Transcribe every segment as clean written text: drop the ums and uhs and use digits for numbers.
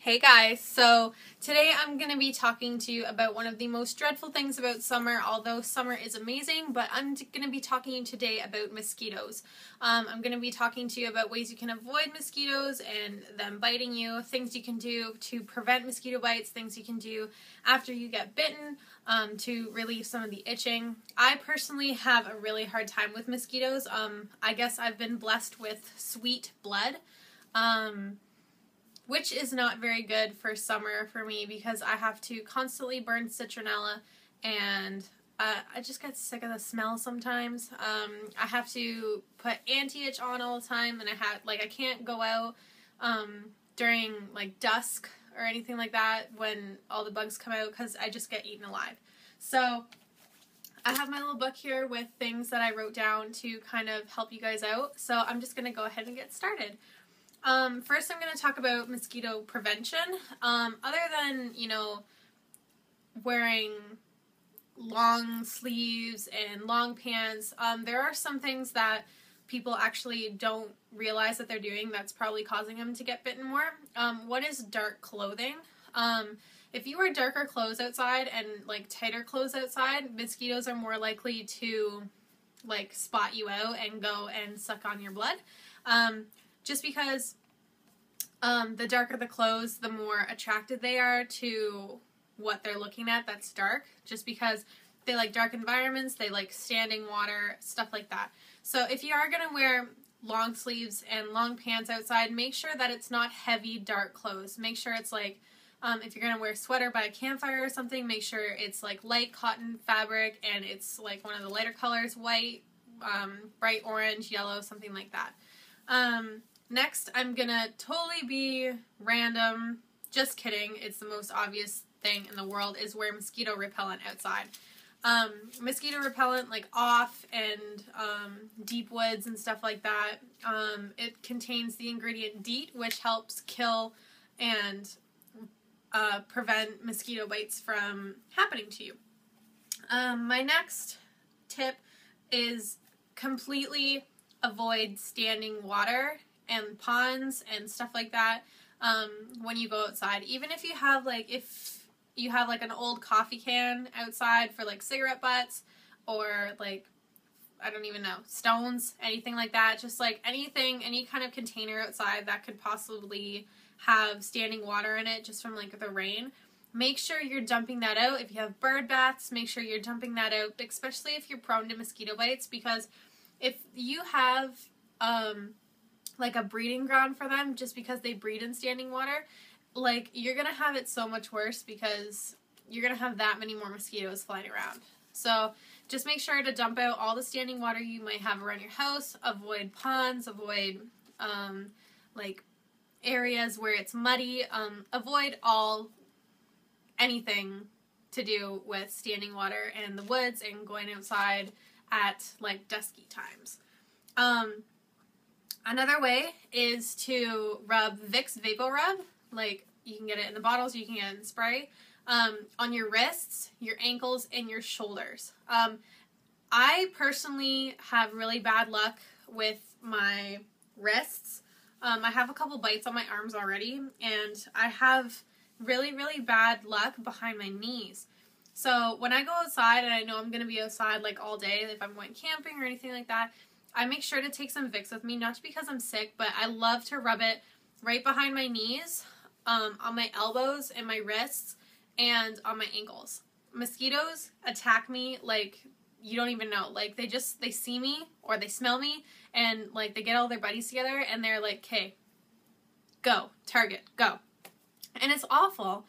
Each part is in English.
Hey guys, so today I'm going to be talking to you about one of the most dreadful things about summer, although summer is amazing, but I'm going to be talking to you today about mosquitoes. I'm going to be talking to you about ways you can avoid mosquitoes and them biting you, things you can do to prevent mosquito bites, things you can do after you get bitten to relieve some of the itching. I personally have a really hard time with mosquitoes. I guess I've been blessed with sweet blood. Which is not very good for summer for me because I have to constantly burn citronella and I just get sick of the smell sometimes. I have to put anti-itch on all the time, and I can't go out during like dusk or anything like that when all the bugs come out because I just get eaten alive. So I have my little book here with things that I wrote down to kind of help you guys out. So I'm just going to go ahead and get started. First I'm going to talk about mosquito prevention. Other than, wearing long sleeves and long pants, there are some things that people actually don't realize that they're doing that's probably causing them to get bitten more. One is dark clothing. If you wear darker clothes outside and tighter clothes outside, mosquitoes are more likely to spot you out and go and suck on your blood. Just because the darker the clothes, the more attracted they are to what they're looking at that's dark. Just because they like dark environments, they like standing water, stuff like that. So if you are going to wear long sleeves and long pants outside, make sure that it's not heavy, dark clothes. Make sure it's if you're going to wear a sweater by a campfire or something, make sure it's light cotton fabric and it's one of the lighter colors, white, bright orange, yellow, something like that. Next, I'm gonna totally be random. Just kidding. It's the most obvious thing in the world is wear mosquito repellent outside. Mosquito repellent off and deep woods and stuff like that. It contains the ingredient DEET, which helps kill and prevent mosquito bites from happening to you. My next tip is completely avoid standing water and ponds and stuff like that when you go outside. Even if you have an old coffee can outside for cigarette butts or I don't even know, stones, anything like that, just anything, any kind of container outside that could possibly have standing water in it just from the rain. Make sure you're dumping that out. If you have bird baths, make sure you're dumping that out, especially if you're prone to mosquito bites, because if you have a breeding ground for them just because they breed in standing water, you're going to have it so much worse because you're going to have that many more mosquitoes flying around. So just make sure to dump out all the standing water you might have around your house. Avoid ponds, avoid areas where it's muddy. Avoid anything to do with standing water in the woods and going outside at dusky times. Another way is to rub Vicks Vapor Rub. You can get it in the bottles, you can get it in spray, on your wrists, your ankles, and your shoulders. I personally have really bad luck with my wrists. I have a couple bites on my arms already, and I have really, really bad luck behind my knees. So when I go outside and I know I'm going to be outside all day, if I'm going camping or anything like that, I make sure to take some Vicks with me, not because I'm sick, but I love to rub it right behind my knees, on my elbows and my wrists, and on my ankles. Mosquitoes attack me you don't even know. They see me or they smell me and they get all their buddies together and they're okay, go, target, go. And it's awful.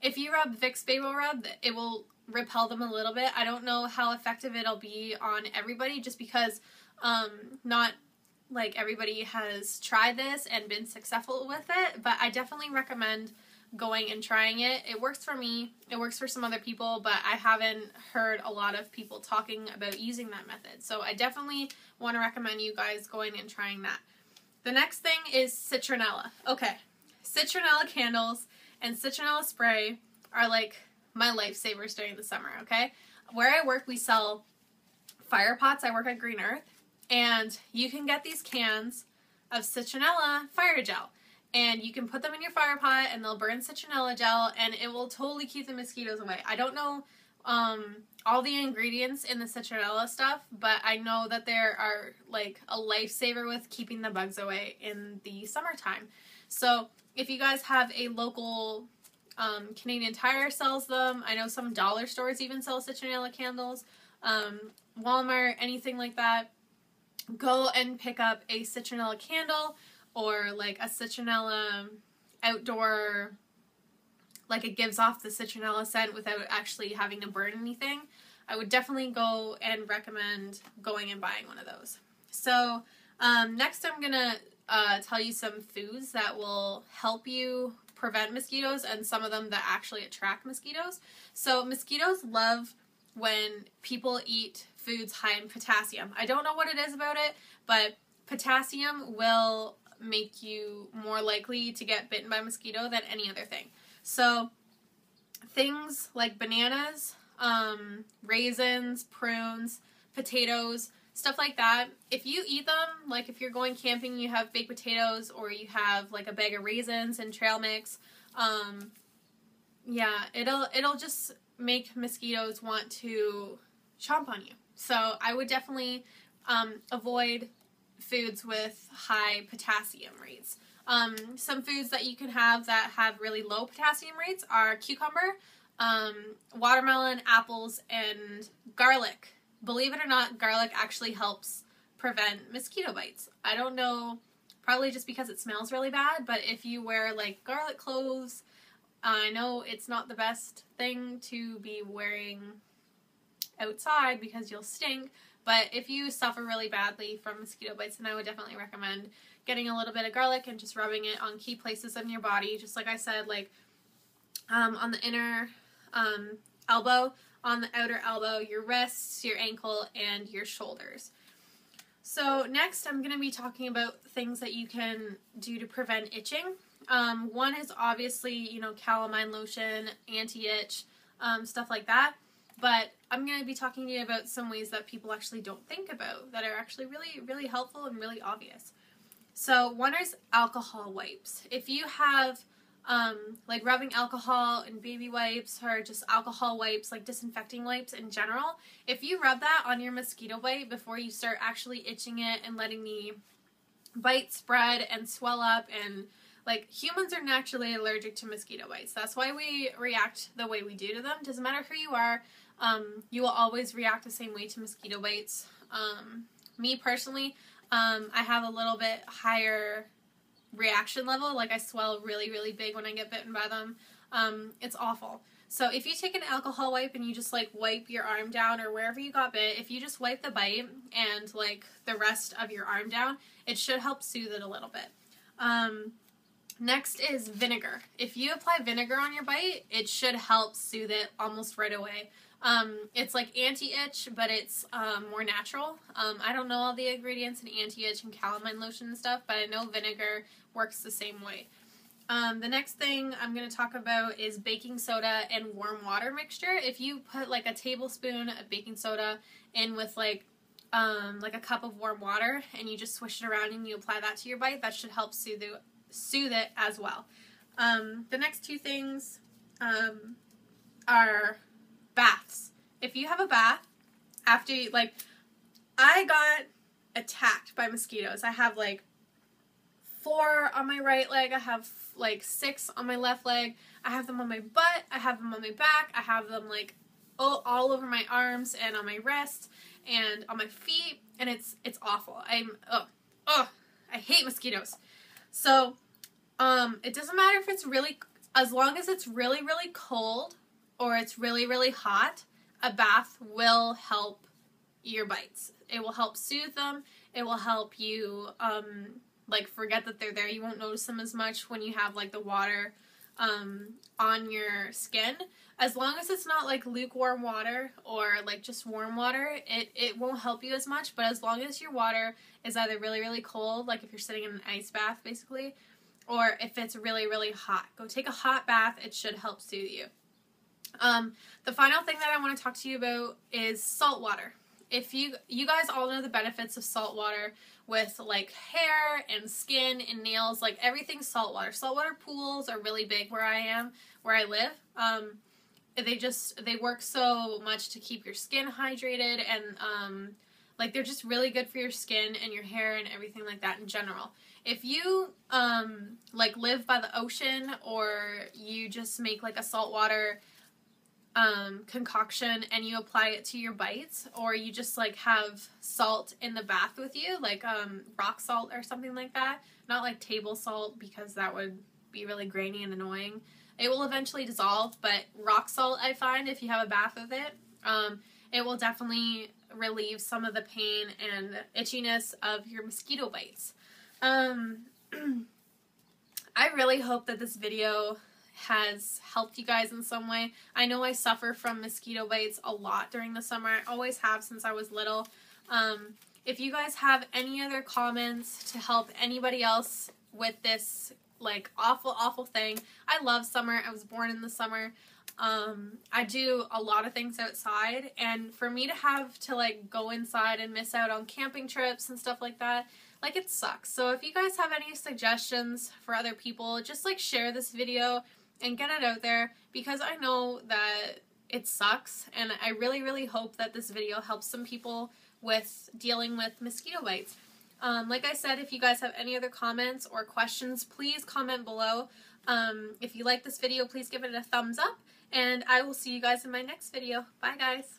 If you rub Vicks Vapor Rub, it will repel them a little bit. I don't know how effective it'll be on everybody just because not everybody has tried this and been successful with it, but I definitely recommend going and trying it. It works for me. It works for some other people, but I haven't heard a lot of people talking about using that method. So I definitely want to recommend you guys going and trying that. The next thing is citronella. Okay, citronella candles and citronella spray are my lifesavers during the summer, okay? Where I work, we sell fire pots. I work at Green Earth, and you can get these cans of citronella fire gel. and you can put them in your fire pot and they'll burn citronella gel and it will totally keep the mosquitoes away. I don't know all the ingredients in the citronella stuff, but I know that there are like a lifesaver with keeping the bugs away in the summertime. So if you guys have a local Canadian Tire sells them. I know some dollar stores even sell citronella candles. Walmart, anything like that. Go and pick up a citronella candle or like a citronella outdoor, like it gives off the citronella scent without actually having to burn anything. I would definitely go and recommend going and buying one of those. So next I'm going to tell you some foods that will help you prevent mosquitoes and some of them that actually attract mosquitoes. So mosquitoes love when people eat foods high in potassium. I don't know what it is about it, but potassium will make you more likely to get bitten by a mosquito than any other thing. So things like bananas, raisins, prunes, potatoes, stuff like that, if you eat them, like if you're going camping, you have baked potatoes or you have like a bag of raisins and trail mix, yeah, it'll just make mosquitoes want to chomp on you. So I would definitely avoid foods with high potassium rates. Some foods that you can have that have really low potassium rates are cucumber, watermelon, apples, and garlic. Believe it or not, garlic actually helps prevent mosquito bites. I don't know, probably just because it smells really bad, but if you wear like garlic clothes, I know it's not the best thing to be wearing outside because you'll stink, but if you suffer really badly from mosquito bites, then I would definitely recommend getting a little bit of garlic and just rubbing it on key places in your body, just like I said, like on the inner elbow, on the outer elbow, your wrists, your ankle, and your shoulders. So next I'm going to be talking about things that you can do to prevent itching. One is obviously, you know, calamine lotion, anti-itch, stuff like that. But I'm going to be talking to you about some ways that people actually don't think about that are actually really, really helpful and really obvious. So one is alcohol wipes. If you have like rubbing alcohol and baby wipes or just alcohol wipes, like disinfecting wipes in general, if you rub that on your mosquito bite before you start actually itching it and letting the bite spread and swell up, and like humans are naturally allergic to mosquito bites. That's why we react the way we do to them. Doesn't matter who you are, you will always react the same way to mosquito bites. Me personally, I have a little bit higher reaction level, like I swell really, really big when I get bitten by them. It's awful. So if you take an alcohol wipe and you just like wipe your arm down or wherever you got bit, if you just wipe the bite and like the rest of your arm down, it should help soothe it a little bit. Next is vinegar. If you apply vinegar on your bite, it should help soothe it almost right away. It's like anti-itch, but it's more natural. I don't know all the ingredients in anti-itch and calamine lotion and stuff, but I know vinegar works the same way. The next thing I'm going to talk about is baking soda and warm water mixture. If you put like a tablespoon of baking soda in with like a cup of warm water and you just swish it around and you apply that to your bite, that should help soothe it as well. The next two things are baths. If you have a bath, after you, like, I got attacked by mosquitoes. I have like 4 on my right leg. I have like 6 on my left leg. I have them on my butt. I have them on my back. I have them like all over my arms and on my wrists and on my feet. And it's awful. I hate mosquitoes. So, it doesn't matter if it's really, as long as it's really, really cold or it's really, really hot, a bath will help your bites. It will help soothe them. It will help you, like, forget that they're there. You won't notice them as much when you have, like, the water, on your skin. As long as it's not, like, lukewarm water or, like, just warm water, it won't help you as much. But as long as your water is either really, really cold, like if you're sitting in an ice bath, basically, or if it's really, really hot, go take a hot bath. It should help soothe you. The final thing that I want to talk to you about is salt water. If you guys all know the benefits of salt water with like hair and skin and nails, like everything's saltwater. Saltwater pools are really big where I live. They work so much to keep your skin hydrated, and like they're just really good for your skin and your hair and everything like that in general. If you like live by the ocean, or you just make like a saltwater concoction and you apply it to your bites, or you just like have salt in the bath with you, like rock salt or something like that, not like table salt because that would be really grainy and annoying. It will eventually dissolve, but rock salt, I find, if you have a bath with it, it will definitely relieve some of the pain and itchiness of your mosquito bites. I really hope that this video has helped you guys in some way. I know I suffer from mosquito bites a lot during the summer. I always have since I was little. If you guys have any other comments to help anybody else with this like awful thing. I love summer. I was born in the summer. I do a lot of things outside, and for me to have to like go inside and miss out on camping trips and stuff like that, like it sucks. So if you guys have any suggestions for other people, just like share this video and get it out there, because I know that it sucks, and I really hope that this video helps some people with dealing with mosquito bites. Like I said, if you guys have any other comments or questions, please comment below. If you like this video, please give it a thumbs up, and I will see you guys in my next video. Bye, guys.